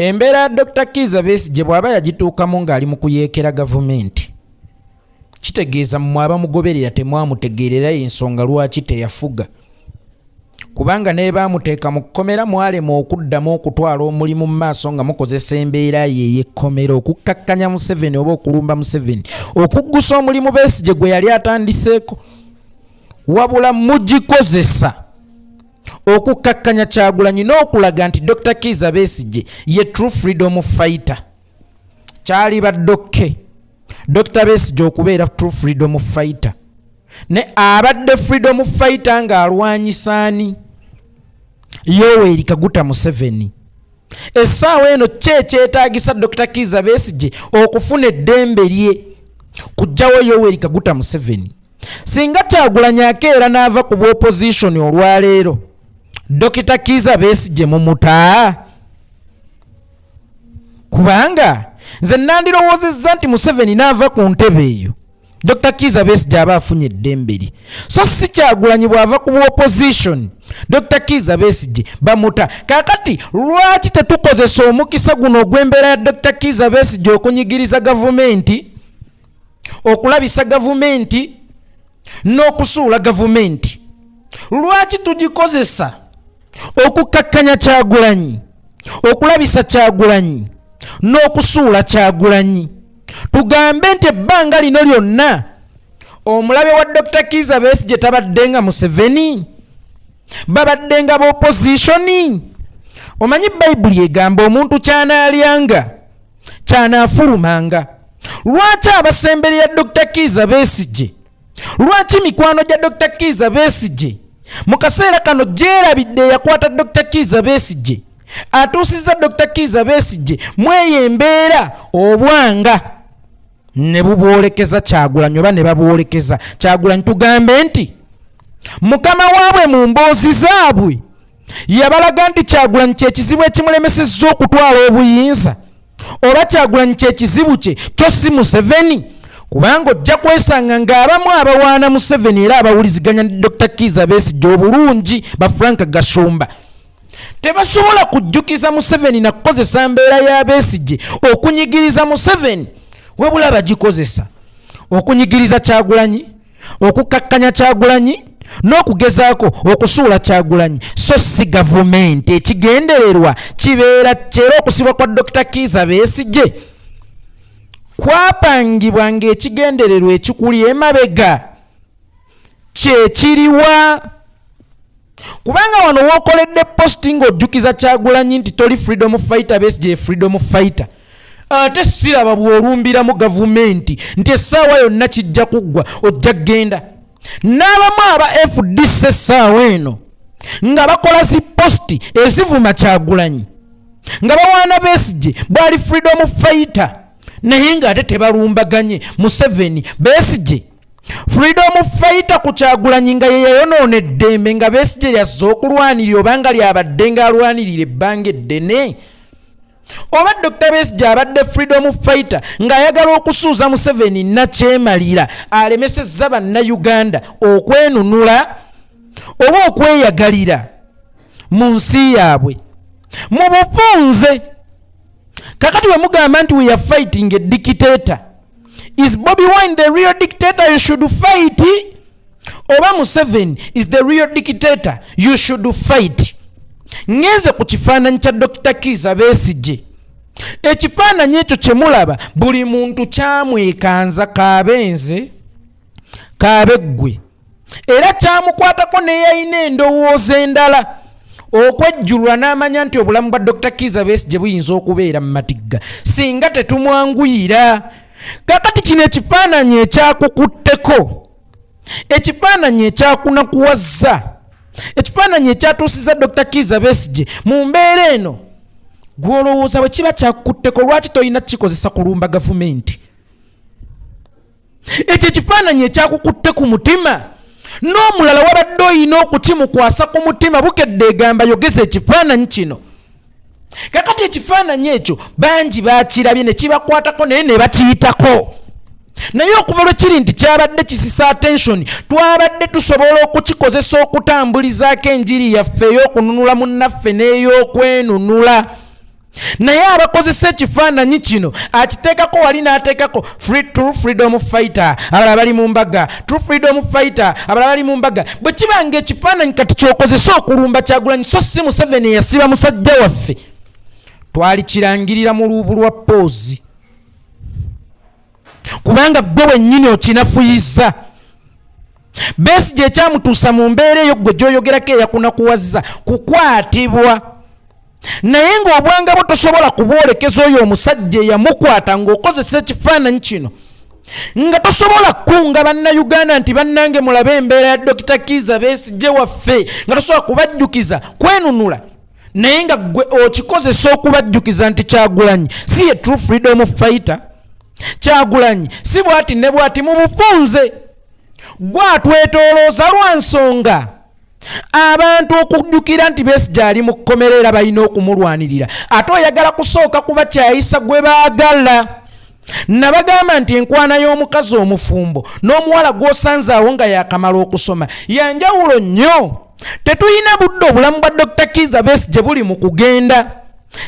Embeera Dr. Kizza Besigye bw'aba yagituukamu ng'ali mu kuyeekera gavumenti, kitegeeza mmwe abamugoberera temwamutegeerera ensonga lwaki teyafuga. Kubanga ne baamuteeka mu kkomera mwalema okuddamu okutwala omulimu mu maaso nga mukozesa embeera ye ey'ekkomera okukkakkanya Museveni oba okulumba Museveni, okuggusa omulimu Besigye gwe yali atandiseeko, wabula mugikozesa okukkakkanya Kyagulanyi n'okulaga nti Dr. Kizza Besigye ye true freedom fighter. Kyali baddokke Dr. Besigye okubeera true freedom fighter, ne abadde freedom fighter ng'alwanyisa ani? Yoweri Kaguta Museveni. Essaawa eno kyetaagisa Dr. Kizza Besigye okufuna eddembe lye kujjawo Yoweri Kaguta Museveni. Singa Kyagulanyi akeera n'ava ku opposition olwaleero, Dr. Kizza Besigye mumuta? Kubanga nze nandirowoozezza nti Museveni n'ava ku ntebe eyo, Dr. Kizza Besigye aba afunye eddembe lye. So si Kyagulanyi bw'ava ku opposition, Dr. Kizza Besigye bamuta. Kakati lwaki tetukozesa omukisa guno ogw'embeera ya Dr. Kizza Besigye okunyigiriza gavumenti, okulabisa gavumenti n'okusuula gavumenti? Lwaki tugikozesa okukkakkanya Kyagulanyi, okulabisa Kyagulanyi n'okusuula Kyagulanyi? Tugambe nti ebbanga lino lyonna omulabe wa Dr. Kizza Besigye tabadde nga Museveni, babadde nga b'opposition. Omanyi Bayibuli egamba omuntu ky'anaalyanga ky'anaafulumanga. Lwaki abasembere ya Dr. Kizza Besigye, lwaki mikwano gya Dr. Kizza Besigye mu kaseera kano gyerabidde yakwata Dr. Kizza Besigye atuusizza Dr. Kizza Besigye mweyo embeera obwanga ne bubwolekeza Kyagulanyi oba ne babwolekeza Kyagulanyi? Tugambe nti mukama waabwe mu mboozi zaabwe yabalaga nti Kyagulanyi kyekizibu ekimulemesezza okutwala obuyinza, oba Kyagulanyi kyekizibu kye kyo si Museveni? Kubanga ojja kwesanga ng'abamu abawaana Museveni era abawuliziganya ne Dr. Kizza Besigye obulungi ba Frank Gashumba tebasobola kujjukiza Museveni na kukozesa mbeera ya Besigye okunyigiriza Museveni, wabula bagikozesa okunyigiriza Kyagulanyi, okukkakkanya Kyagulanyi n'okugezaako okusuula Kyagulanyi. So si gavumenti ekigendererwa kibeera kyera okusibwa kwa Dr. Kizza Besigye kwapangibwa ng'ekigendererwa ekikuli emabega kyekiriwa? Kubanga wano wookoledde posting ojjukiza Kyagulanyi nti toli freedom fighter, Besigye freedom fighter, ate siraba bw'olumbira mu gavumenti nti essaawa yonna kijja kuggwa ojja genda. N'abamu aba FDC essaawa eno nga bakola zi posti ezivuma Kyagulanyi nga bawaana Besigye bwali freedom fighter, naye ng'ate tebalumbaganye Museveni. Besigye freedom fighter ku Kyagulanyi nga ye yayonoona eddembe nga Besigye yazze okulwanirira obanga lyabadde ng'alwanirira ebbanga eddene, oba Dr. Besigye abadde freedom fighter ng'ayagala okusuuza Museveni nakyemalira alemesezza bannayuganda okwenunula oba okweyagalira mu nsi yaabwe mu bufunze. Kakati bwe mugamba nti we are fighting a dictator, is Bobi Wine the real dictator you should fight, oba Museveni is the real dictator you should fight? Ngeze ku kifaananyi kya Dr. Kizza Besigye. Ekifaananyi ekyo kye mulaba buli muntu kyamwekanza kabenze kabeggwe, era kyamukwatako neyalina endowooza endala okwejjulwa n'amanya nti obulamu bwa Dr. Kizza Besigye buyinza okubeera mu matigga singa tetumwanguyira. Kakati kino ekifaananyi ekyakukutteko, ekifaananyi ekyakunakuwazza, ekifaananyi ekyatuusizza Dr. Kizza Besigye mu mbeera eno, gw'olowooza bwe kiba kyakukutteko lwaki tolina kikozesa kulumba gavumenti? Ekyo ekifaananyi ekyakukutte ku mutima, n'omulala wabadde olina okukimukwasa ku mutima bukedde egamba yogeza ekifaananyi kino. Kakati ekifaananyi ekyo bangi baakirabye ne kibakwatako naye ne bakiyitako, naye okuva lwe kiri nti kyabadde kisisa attention, twabadde tusobola okukikozesa okutambulizaako enjiri yaffe ey'okununula munnaffe n'ey'okwenunula. naye abakozesa ekifaananyi kino akiteekako wali n'ateekako true freedom fighter abalala bali mu mbaga, true freedom fighter abalala bali mu mbaga. Bwe kibanga ekifaananyi kati kyokozesa okulumba Kyagulanyi so si Museveni eyasiba musajja waffe, twalikirangirira mu luubu lwa poozi, kubanga gwe wennyini okinafuyiza. Besigye ekyamutuusa mu mbeera eyo gwe gy'oyogerako eyakunakuwazza kukwatibwa, naye ng'obwanga bwo tosobola kubwolekeza oyo omusajja eyamukwata ng'okozesa ekifaananyi kino, nga tosobola kunga bannayuganda nti bannange mulabe embeera ya Dr. Kizza Besigye waffe, nga tosobola kubajjukiza kwenunula, naye nga gwe okikozesa okubajjukiza nti Kyagulanyi si ye true freedom fighter. Kyagulanyi si bwati ne bwati mu bufunze, gwatwetolooza lwa nsonga abantu okujjukira nti Besigye ali mu kkomera era balina okumulwanirira, ate oyagala kusooka kubakyayisa gwe baagala. Nabagamba nti enkwana y'omukazi omufumbo n'omuwala gw'osanze awo nga yakamala okusoma yanjawulo nnyo. Tetulina budde obulamu bwa Dr. Kizza Besigye buli mu kugenda.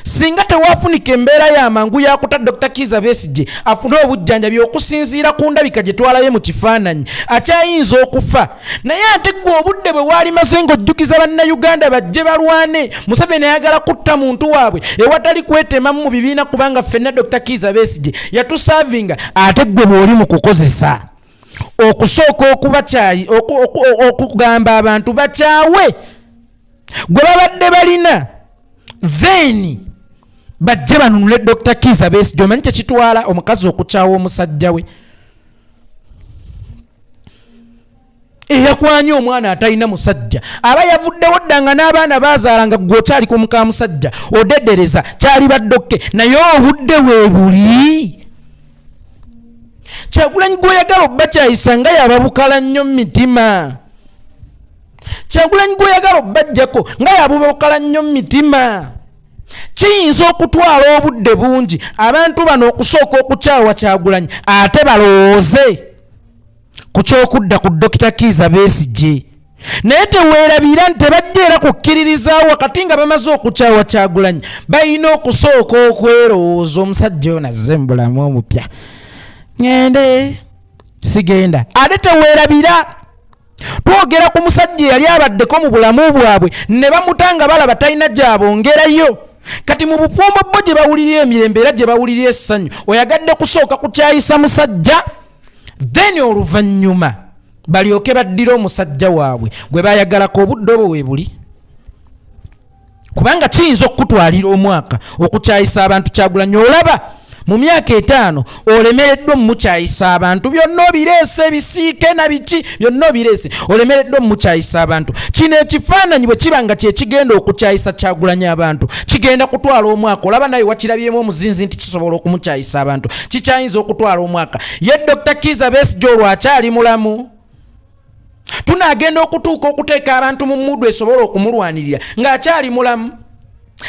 Singa tewafunika embeera y'amangu yakuta Dr. Kizza Besigye afune obujjanjabi okusinziira ku ndabika gye twalabe mu kifaananyi, akyayinza okufa. Naye ate gwe obudde bwe waali maze ng'ojjukiza bannayuganda bajje balwane, Museveni ayagala kutta muntu waabwe ewatali kwetemamu mu bibiina kubanga ffenna Dr. Kizza Besigye yatusaavinga, ate gwe bw'oli mu kukozesa okusooka okubakyayi okugamba abantu bakyawe gwe babadde balina, then bajje banunule Dr. Kizza Besigye. Omanyi kyekitwala omukazi okukyawa omusajja we eyakwanya omwana atalina musajja, aba yavuddewo ddanga n'abaana baazaalanga gwe okyali ku muka musajja odeddereza kyali baddokke, naye obudde weebuli. Kyagulanyi gw'oyagala obbakyayisa nga yababukala nnyo mu mitima. Kyagulanyi gw'oyagala obbajjako nga yababukala nnyo mu mitima. Kiyinza okutwala obudde bungi abantu bano okusooka okukyawa Kyagulanyi ate balowooze ku kyokudda ku Dr. Kizza Besigye, naye teweerabira nti tebajja era kukkiririzaawo wakati nga bamaze okukyawa Kyagulanyi balina okusooka okwerowooza omusajja ono azze mu bulamu omupya, ngende sigenda. Ate teweerabira twogera ku musajja yali abaddeko mu bulamu bwabwe ne bamutanga balaba talina gyabongerayo. Kati mu bufumbo bo gye bawulira emirembe era gye bawulira essanyu, oyagadde kusooka kukyayisa musajja, then oluvannyuma balyoke baddira omusajja waabwe gwe bayagalako obudde obwo weebuli, kubanga kiyinza okutwalira omwaka okukyayisa abantu. Kyagulanyi olaba mu myaka 5 olemereddwa mukyayisa abantu, byonna obireese ebisiike na biki byonna obireese, olemereddwa mukyayisa abantu. Kino ekifaananyi bwe kiba nga kyekigenda okukyayisa Kyagulanyi abantu kigenda kutwala omwaka. Olaba naye wakirabyemu omuzinzi nti kisobola okumukyayisa abantu, kikyayinza okutwala omwaka. Ye Dr. Kizza Besigye olwo akyali mulamu, tunaagenda okutuuka okuteeka abantu mu muddu esobola okumulwanirira ng'akyali mulamu.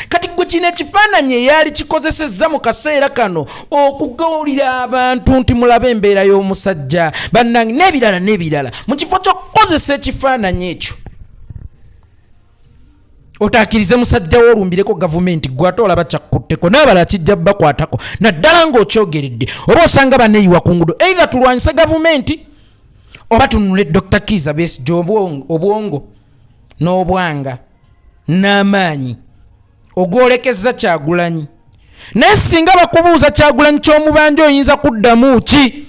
Kati gwe kino ekifaananyi eyali kikozesezza mu kaseera kano okugawulira abantu nti mulabe embeera y'omusajja bannange n'ebirala n'ebirala, mu kifo ky'okukozesa ekifaananyi ekyo otaakirize musajja w'olumbireko gavumenti gwe ate olaba kyakkutteko n'abalala kijja bakwatako naddala ng'okyogeredde, oba osanga baneeyiwa ku ngudo either tulwanyise gavumenti oba tununule Dr. Kizza Besigye obwongo n'obwanga n'amaanyi ogwolekeza Kyagulanyi. Naye singa bakubuuza Kyagulanyi ky'omubanja oyinza kuddamu ki?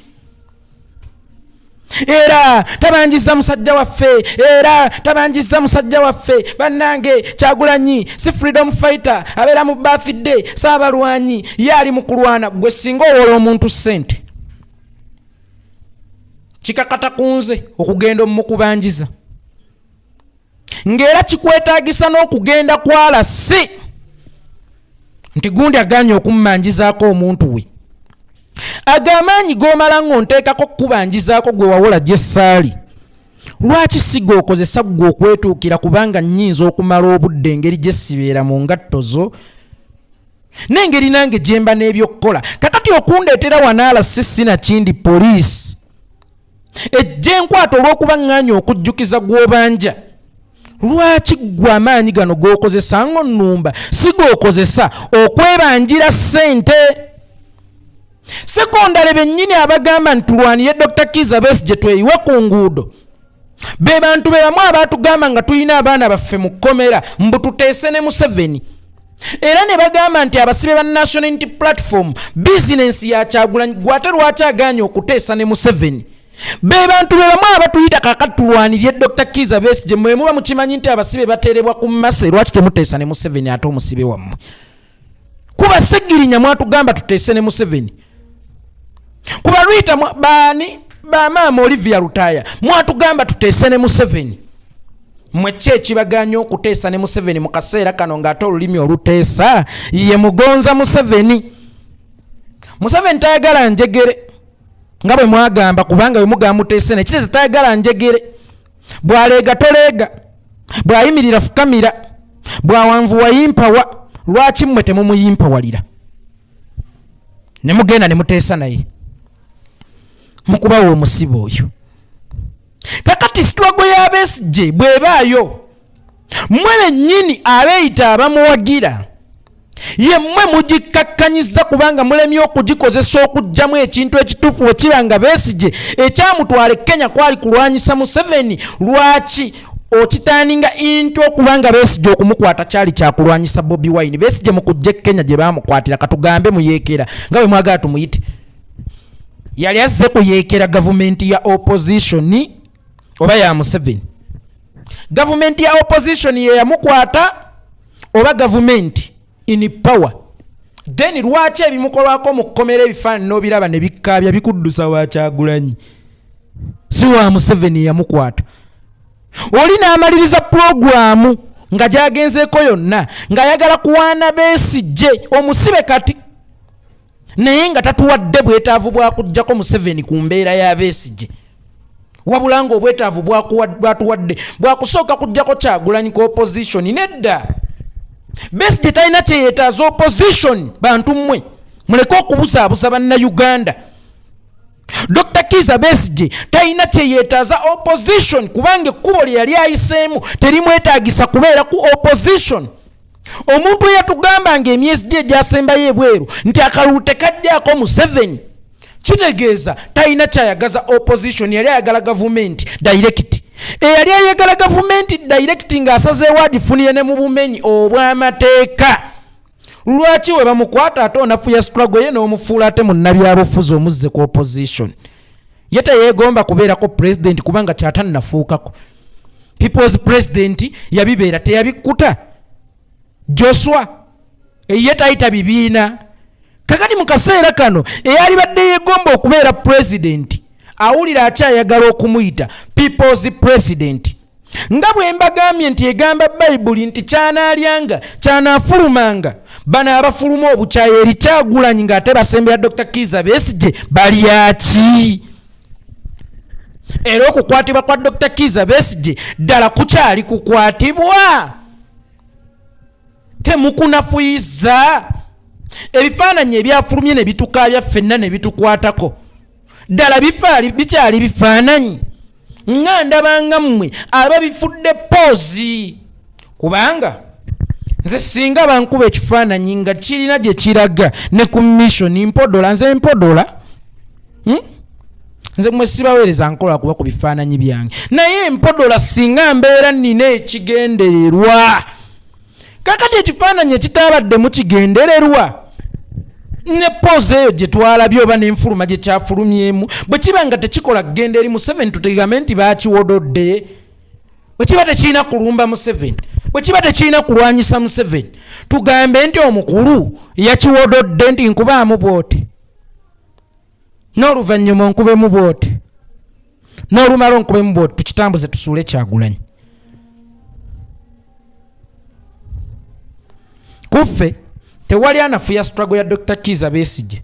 Era tabanjiza musajja waffe, era tabanjiza musajja waffe, bannange Kyagulanyi si freedom fighter abeera mu birthday saabalwanyi yali mu kulwana. Gwe singa owola omuntu ssente kikakata kunze okugenda mu kubanjiza, ng'era kikwetaagisa n'okugenda kwala si nti gundi aganye okumumanjizaako omuntu we. Agamaanyi g'omala ng'onteekako kubanjizaako gwe wawola gye ssaali. Lwaki si g'okozesa gwe okwetuukira kubanga nnyinza okumala obudde engeri gye sibeera mu ngatto zo n'engeri nange gye mba n'ebyokukola. Kakati okundeetera wanaala sina kindi poliisi ejje enkwata olw'okuba ŋŋaanya okujjukiza gw'obanja. lwaki gwe amaanyi gano g'okozesa ngo nnumba si g'okozesa okwebanjira ssente? Sekondale bennyini abagamba nti tulwanire Dr. Kizza Besigye tweyiwe ku nguudo be bantu be bamu abaatugamba nga tulina abaana baffe mu kkomera mbu tuteese ne Museveni, era ne bagamba nti abasibe ba National Unity Platform bizinensi ya Kyagulanyi gwate lwaki agaanye okuteesa ne Museveni. Be bantu be bamu abatuyita kakati tulwanirye Dr. Kizza Besigye mwe muba mukimanyi nti abasibe bateerebwa ku mmase, lwaki temuteesa ne Museveni ate omusibe wammwe? Kuba Segirinya mwatugamba tuteese ne Museveni, kuba Rwita baani bamaama Olivia Lutaya mwatugamba tuteese ne Museveni. Mwe ki ekibaganya okuteesa ne Museveni mu kaseera kano ng'ate olulimi oluteesa ye mugonza Museveni? Museveni tayagala njegere nga bwe mwagamba, kubanga bwe mugamba muteese ne kiteze tayagala njegere. Bw'aleega toleega, bw'ayimirira fukamira, bw'awanvuwa yimpawa. Lwaki mmwe temumuyimpawalira ne mugenda ne muteesa naye mukubawo omusibe oyo? Kakati struggle ya Besigye bwebaayo, mmwe bennyini abeeyita abamuwagira ye mmwe mugikakkanyiza kubanga mulemye okugikozesa okuggyamu ekintu ekituufu bwe kiba nga Besigye ekyamutwala e Kenya kwali kulwanyisa Museveni. Lwaki okitaaninga into okubanga Besigye okumukwata kyali kyakulwanyisa Bobi Wine? Besigye mu kujja e Kenya gye baamukwatira katugambe muyeekera nga bwe mwagala tumuyite, yali azze kuyeekera gavumenti ya opposition oba ya Museveni? Gavumenti ya opposition ye yamukwata oba gavumenti in power? Then lwaki ebimukolwako mu kkomera ebifaananyi n'obiraba ne bikkaabya bikuddusa wa Kyagulanyi? Si wa Museveni yamukwata. Oli n'amaliriza pulogulaamu nga gyagenzeeko yonna ng'ayagala kuwaana Besigye omusibe kati, naye nga tatuwadde bwetaavu bwa kuggyako Museveni ku mbeera ya Besigye, wabula nga obwetaavu bwatuwadde bwakusooka kuggyako Kyagulanyi ku opposition. Nedda, Besigye talina kyeyeetaaza opposition. Bantu mmwe muleke okubusaabusa bannayuganda. Dr. Kizza Besigye talina kyeyeetaaza opposition kubanga ekkubo lye yali ayiseemu terimwetaagisa kubeera ku opposition. Omuntu eyatugamba nga emyezi gye gyasembayo ebweru nti akalulu tekajjaako Museveni, kitegeeza talina kyayagaza opposition, yali ayagala gavumenti direct. Eyali ayagala gavumenti direct ng'asazeewo agifunire ne mu bumenyi obw'amateeka. Lwaki we bamukwata ate onafuya struggle ye n'omufuula ate munnabyabufuzi omuzze ku opposition? Ye teyeegomba kubeerako president kubanga kyatannafuukako. People's president yabibeera teyabikkuta. Joshua ye tayita bibiina. Kakati mu kaseera kano eyali badde yeegomba okubeera president awulira akyayagala okumuyita people's president. Nga bwe mbagambye nti egamba Bayibuli nti kyanaalyanga kyanaafulumanga bano abafuluma obukyayi eri Kyagulanyi ng'ate basembera Dr. Kizza Besigye balyaki? Era okukwatibwa kwa Dr. Kizza Besigye ddala kukyali kukwatibwa? Temukunafuyiza ebifaananyi ebyafulumye ne bitukaabya ffenna ne bitukwatako. Ddala bikyali bifaananyi nga ndabanga mmwe ababifudde poozi, kubanga nze singa bankuba ekifaananyi nga kirina gye kiraga ne ku mission mpodola, nze mpodola nze mwe sibaweereza nkola kuba ku bifaananyi byange, naye mpodola singa mbeera nnina ekigendererwa. Kakati ekifaananyi ekitaabadde mu kigendererwa ne poozi eyo gye twalabye oba n'enfuluma gye kyafulumyemu bwe kiba nga tekikola kgenda eri Museveni tutegambe nti baakiwododde. Bwe kiba tekirina kulumba Museveni, bwe kiba tekirina kulwanyisa Museveni, tugambe nti omukulu yakiwododde nti nkubaamu bwoti, n'oluvannyuma onkubemu bwoti, n'olumala onkubemu bwoti, tukitambuze tusuule Kyagulanyi. Kuffe tewali anafuya struggle ya Dr. Kizza Besigye.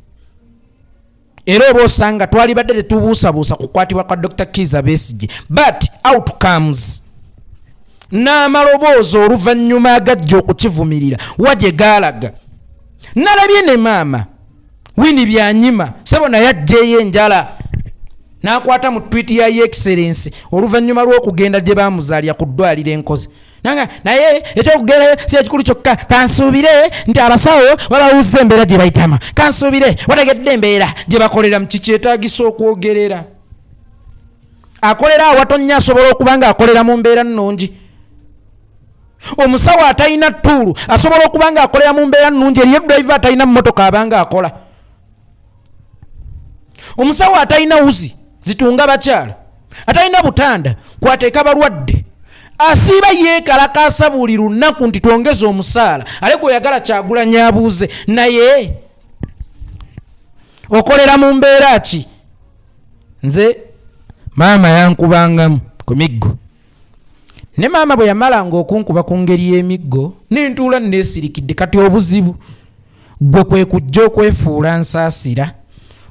Era oba osanga twali badde tetubuusabuusa kukwatibwa kwa Dr. Kizza Besigye, but outcomes n'amaloboozi oluvannyuma agajja okukivumirira wagye gaalaga. Nalabye ne maama Winnie Byanyima sebo naye ajjeeyo enjala n'akwata mu tweet ya Excellence oluvannyuma lw'okugenda gye baamuzaalira ku ddwaliro Enkozi nanga naye ekyokugerayo si ekikulu kyokka kansuubire nti abasawo babawuzza embeera gye bayitama kansuubire wategedde embeera gye bakolera mu kikyetaagisa okwogerera akolera awatonnya asobola okuba nga akolera mu mbeera nnungi omusawo atalina ttuulu asobola okuba nga akolera mu mbeera nnungi eriyo driver atalina mmotoka abanga akola omusawo atalina wuzi zitunga bakyala atalina butanda kwateeka balwadde asiiba yeekalakaasa buli lunaku nti twongeze omusaala ale gweoyagala Kyagulanyi abuuze naye okolera mu mbeera ki nze maama yankubangamu ku miggo ne maama bwe yamalanga okunkuba ku ngeri y'emiggo nentuula neesirikidde kati obuzibu gwe kwe kujja okwefuula nsaasira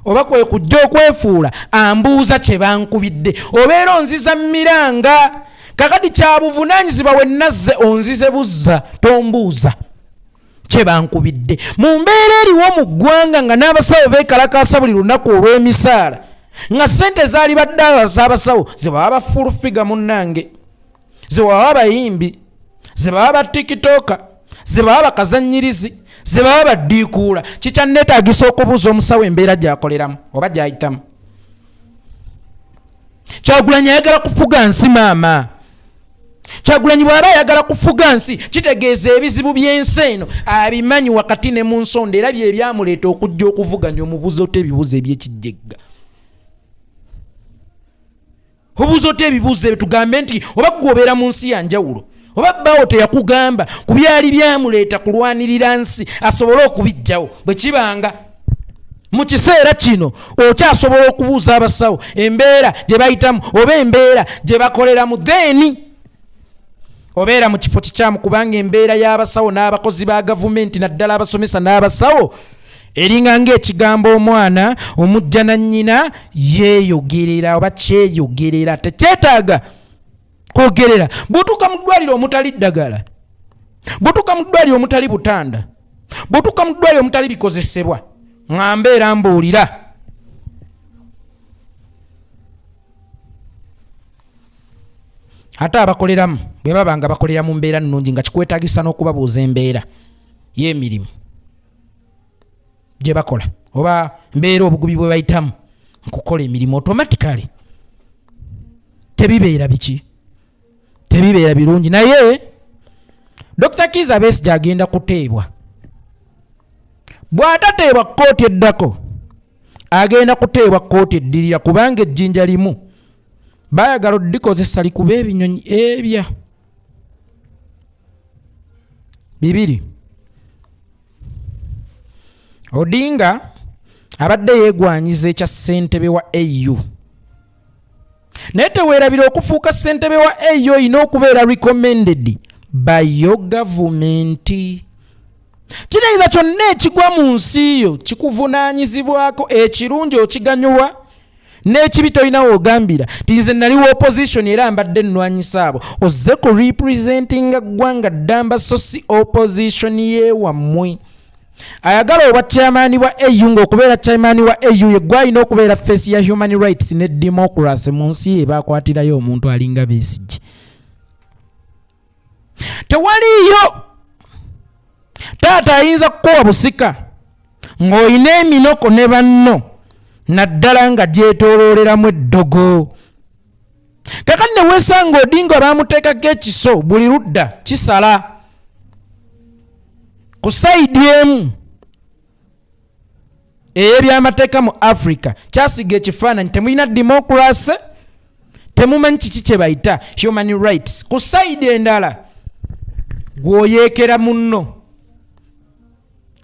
oba kwe kujja okwefuula ambuuza kye bankubidde obeera onziza miranga kakati kyabuvunaanyizibwa we nazze onzize buzza tombuuza kye bankubidde mu mbeera eriwo mu ggwanga nga n'abasawo beekalakaasa buli lunaku olw'emisaala nga ssente zaali badde abasawo ze baba bafulufiga munnange ze baba bayimbi ze baba batikitoka ze baba bakazanyirizi ze baba baddiikuula kikyanneetaagisa okubuuza omusawo embeera gyakoleramu oba gyayitamu Kyagulanyi ayagala kufuga nsi maama Kyagulanyi bw'aba ayagala kufuga nsi kitegeeza ebizibu by'ensi eno abimanyi wakati ne mu nsonda era bye byamuleeta okujja okuvuganya omubuzo tebibuzo eby'ekijjegga obuuzo tebibuzo ebyo tugambe nti oba gwobeera mu nsi ya njawulo oba bbaawo teyakugamba ku byali byamuleeta kulwanirira nsi asobole okubijjawo bwe kibanga mu kiseera kino okyasobola okubuuza abasawo embeera gye bayitamu oba embeera gye bakoleramu then obeera mu kifo kikyamu kubanga embeera y'abasawo n'abakozi ba gavumenti naddala abasomesa n'abasawo eringa ng'ekigambo omwana omujja na nnyina yeeyogerera oba kyeyogerera tekyetaaga kwogerera bw'otuuka mu ddwaliro omutali ddagala bw'otuuka mu ddwaliro omutali butanda bw'otuuka mu ddwaliro omutali bikozesebwa nga mbeera mbuulira ate abakoleramu bwe baba nga bakolera mu mbeera nnungi nga kikwetaagisa n'okubabuuza embeera y'emirimu gye bakola oba mbeera obugubi bwe bayitamu nkukola emirimu automatically tebibeera biki tebibeera birungi naye Dr. Kizza Besigye agenda kuteebwa bw'atateebwa kkooti eddako agenda kuteebwa kkooti eddirira kubanga ejjinja limu baayagala oddikozesa likuba ebinyonyi ebya bibiri Odinga abadde yeegwanyiza ekya ssentebe wa AU naye teweerabira okufuuka ssentebe wa AU olina okubeera recommended by your government kitegeeza kyonna ekigwa mu nsi yo kikuvunaanyizibwako ekirungi okiganyulwa n'ekibi tolina w'ogambira ti nze naliwo opposition era mbadde nnwanyisa abo ozze ku representinga ggwanga ddamba so si opposition yeewammwe ayagala obwa chairman wa AU ng'okubeera chairman wa AU ye gwalina okubeera face ya human rights ne democracy mu nsi ye baakwatirayo omuntu alinga Besigye tewaliyo taata ayinza kukowa busika ng'olina eminoko ne banno naddala nga gyetoolooleramu eddogo kakati ne weesanga Odinga baamuteekako ekiso buli ludda kisala ku sayidi emu ey'ebyamateeka mu Africa kyasiga ekifaananyi temulina democracy temumanyi kiki kye bayita human rights ku sayidi endala gw'oyeekera munno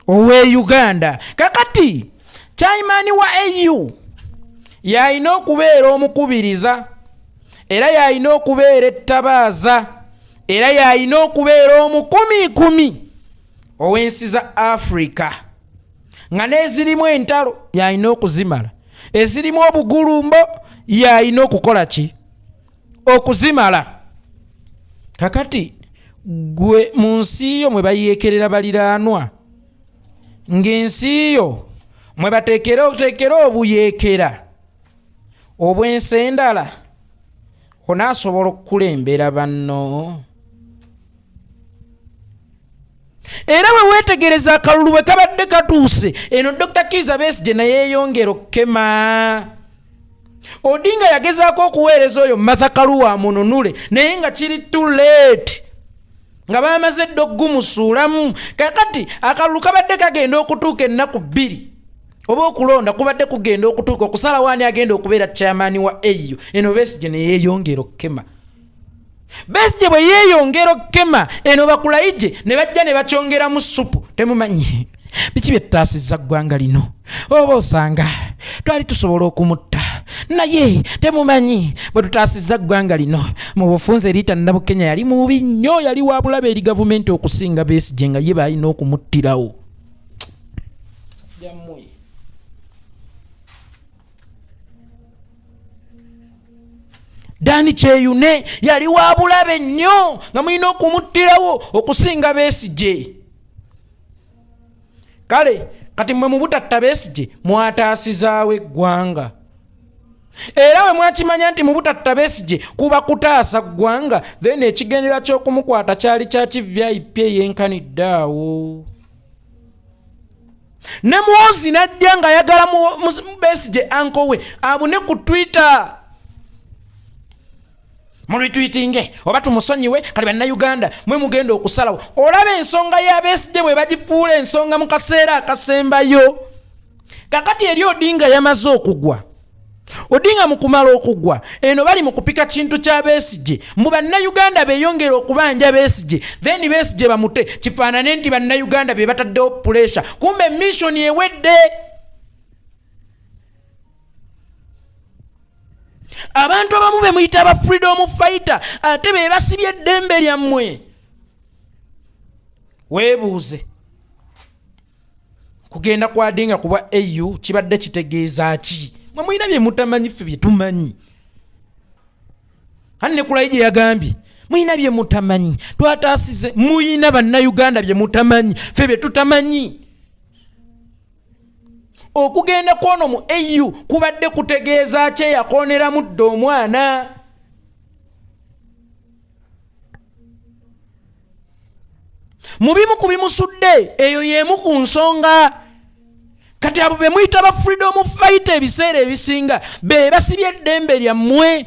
owe Uganda kakati chairman wa AU yalina okubeera omukubiriza era yalina okubeera ettabaaza era yalina okubeera omukumikumi ow'ensi za Africa nga n'ezirimu entalo yalina okuzimala ezirimu obugulumbo yalina okukola ki okuzimala kakati gwe mu nsi yo mwe bayeekerera baliraanwa ng'ensi yo mwe bateekera obuyeekera obw'ensi endala onaasobola okukulembera banno era bwe weetegereza akalulu bwe kabadde katuuse eno Dr. Kizza Besigye naye yeeyongera okukema. Odinga yagezaako okuweereza oyo Martha Karua mununule naye nga kiri too late nga bamaze dde okugumusuulamu. Kakati akalulu kabadde kagenda okutuuka ennaku 2 oba okulonda kubadde kugenda okutuuka okusala waani agenda okubeera chairman wa AU. Eno Besigye ne yeeyongera okukema. Besigye bwe yeeyongera okukema eno Bakulaije ne bajja ne bakyongeramu supu. Temumanyi biki bye tutaasizza ggwanga lino oba osanga twali tusobola okumutta naye temumanyi bwe tutaasizza ggwanga lino mu bufunze liita Nabukenya yali mubi nnyo, yali wa bulabe eri gavumenti okusinga Besigye nga ye baalina okumuttirawo. Dani Kyeyune yali wa bulabe nnyo nga mulina okumuttirawo okusinga Besigye. Kale kati mwe mu butatta Besigye mwataasizaawo eggwanga. Era bwe mwakimanya nti mu butatta Besigye kuba kutaasa ggwanga, then ekigendera ky'okumukwata kyali kya VIP eyenkanidde awo. Ne Muhoozi n'ajja nga ayagala Besigye anko we abune ku Twitter. Mulitwitinge oba tumusonyiwe kali bannayuganda mwe mugenda okusalawo. Olaba ensonga ya Besigye bwe bagifuula ensonga mu kaseera akasembayo. Kakati eri Odinga yamaze okugwa. Odinga mu kumala okugwa eno bali mu kupika kintu kya Besigye mu bannayuganda beeyongera okubanja Besigye, then Besigye bamute kifaanane nti bannayuganda be bataddewo pressure. Kumbe mission ewedde. Abantu abamu be muyita aba freedom fighter ate be basibye eddembe lyammwe. Weebuuze kugenda kwa Odinga kuba AU kibadde kitegeeza ki? Mwe muyina bye mutamanyi ffe bye tumanyi. Hanne Kulaije yagambye muyina bye mutamanyi twataasize, muyina bannayuganda bye mutamanyi ffe bye tutamanyi. Okugenda kwono mu AU kubadde kutegeeza kye yakoonera muddo omwana. Mubimu kubimusudde eyo yemu ku nsonga. Kati abo be muyita ba freedom fighter ebiseera ebisinga be basibye eddembe lyammwe.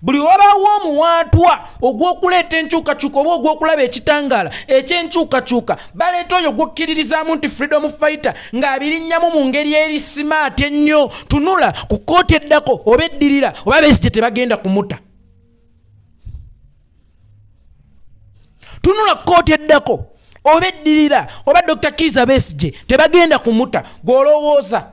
Buli wabaawo omuwaatwa ogw'okuleeta enkyukakyuka oba ogw'okulaba ekitangaala ekyenkyukakyuka baleeta oyo gw'okkiririzaamu nti freedom fighter ng'abirinnyamu mu ngeri eri smart ennyo. Tunula ku kkooti eddako oba eddirira oba Besigye tebagenda kumuta. Tunula ku kkooti eddako oba eddirira oba Dr. Kizza Besigye tebagenda kumuta. Gw'olowooza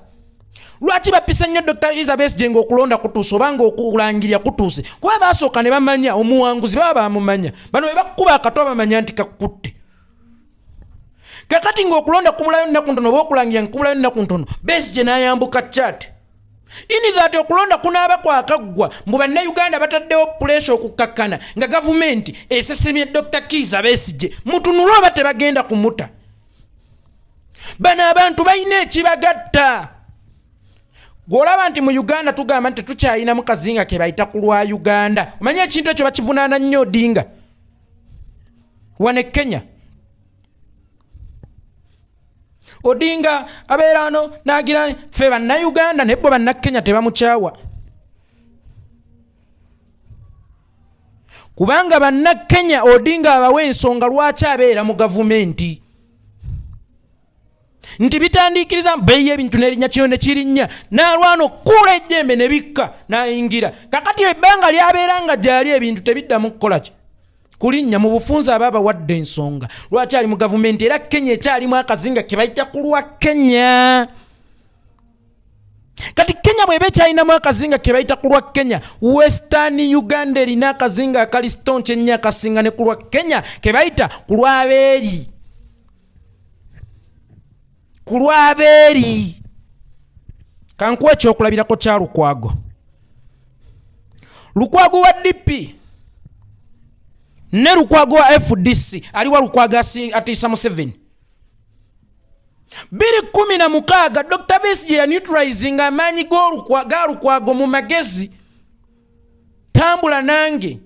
lwaki bapisa nnyo Dr. Kizza Besigye ng'okulonda kutuuse oba ng'okulangirira kutuuse? Kuba baasooka ne bamanya omuwanguzi baba bamumanya. Bano bwe bakuba akato bamanya nti kakutte. Kakati ng'okulonda kubulayo nnaku ntono oba okulangira nkubulayo nnaku ntono Besigye n'ayambuka chat. Ini that okulonda kunaaba kwakaggwa mbu bannayuganda bataddewo pressure okukkakkana nga gavumenti esesemye Dr. Kizza Besigye. Mutunula oba tebagenda kumuta. Bano abantu balina ekibagatta. Gw'olaba nti mu Uganda tugamba nti tukyayinamu kazinga ke bayita ku lwa Uganda. Omanyi ekintu ekyo bakivunaana nnyo Odinga wane Kenya. Odinga abeera ano n'agira ffe bannayuganda naye bo bannakenya tebamukyawa. Kubanga bannakenya Odinga abawa ensonga lwaki abeera mu gavumenti. Nti bitandiikiriza bbeeyi y'ebintu n'erinnya kino ne kirinnya n'alwana okkuula ejjembe ne bikka n'ayingira. Kakati ebbanga lyabeera nga gyali ebintu tebiddamu kukola ki? Kulinnya mu bufunze aba bawadde ensonga. Lwaki ali mu gavumenti era Kenya ekyalimu akazinga ke bayita ku lwa Kenya. Kati Kenya bw'eba ekyalinamu akazinga ke bayita ku lwa Kenya, Western Uganda erina akazinga akali stonchi ennyo akasinga ne ku lwa Kenya ke bayita ku lw'abeeri. Ku lw'abeeri. Kankuwa ekyokulabirako kya Lukwago. Lukwago wa DP ne Lukwago wa FDC aliwa Lukwago atiisa Museveni. 2016 Dr. Besigye ya neutralizing amaanyi ga Lukwago mu magezi. Tambula nange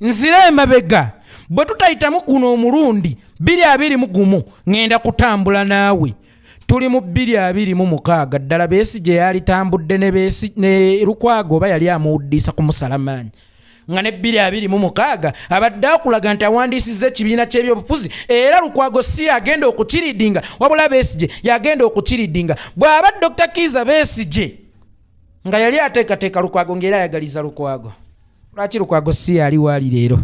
nzire emabega bwe tutayitamu kuno omulundi 2021 ngenda kutambula naawe tuli mu 2026 ddala Besigye yalitambudde ne Lukwago oba yali amuwuddisa ku musalamaanyi nga ne 2026 abadde akulaga nti awandiisizza ekibiina ky'ebyobufuzi era Lukwago si yagenda okukiridinga wabula Besigye yagenda okukiridinga bw'aba Dr. Kizza Besigye nga yali ateekateeka Lukwago ng'era ayagaliza Lukwago lwaki Lukwago si yali waali leero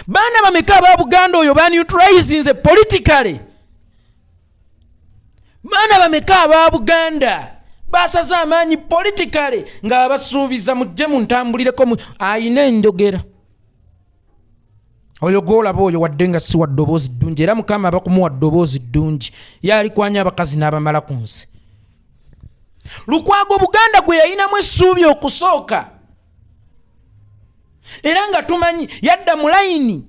baana bameka aba Buganda oyo baneutralizinze politically baana bameka aba Buganda basaza amaanyi politically nga abasuubiza mujje mu ntambulireko ayina enjogera oyo golaba oyo wadde nga si wa ddoboozi ddungi era Mukama abakumuwa ddoboozi ddungi yali kwanya abakazi n'abamala ku nsi Lukwago Buganda gwe yayinamu essuubi okusooka era nga tumanyi yadda mu layini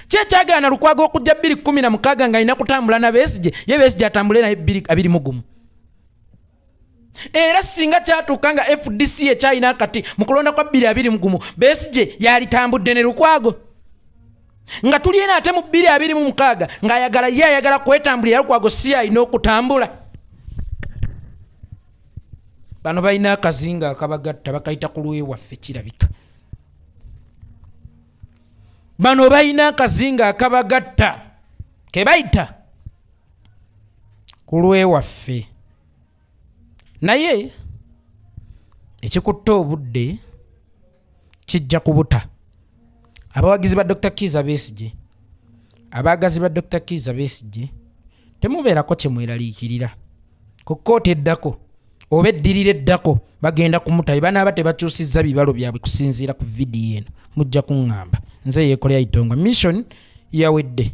kyekyagaana Lukwago okujja 2016 nga alina kutambula na Besigye ye Besigye atambule naye 2021 era singa kyatuuka nga FDC ekyalina akati mu kulonda kwa 2021 Besigye yalitambudde ne Lukwago nga tuliena ate mu 2026 ng'ayagala kwetambulira Lukwago si alina okutambula bano balina akazinga akabagatta bakayita ku lwe waffe kirabika bano balina akazinga akabagatta ke bayita ku lwe waffe naye ekikutta obudde kijja kubuta abawagizi ba Dr. Kizza Besigye abaagazi ba Dr. Kizza Besigye temubeerako kye mweraliikirira ku kkooti eddako oba eddirira eddako bagenda kumutabi banaaba tebakyusizza bibalo byabwe kusinziira ku vidiyo eno mujja kuŋŋamba nze yeekolera itonga mission yawedde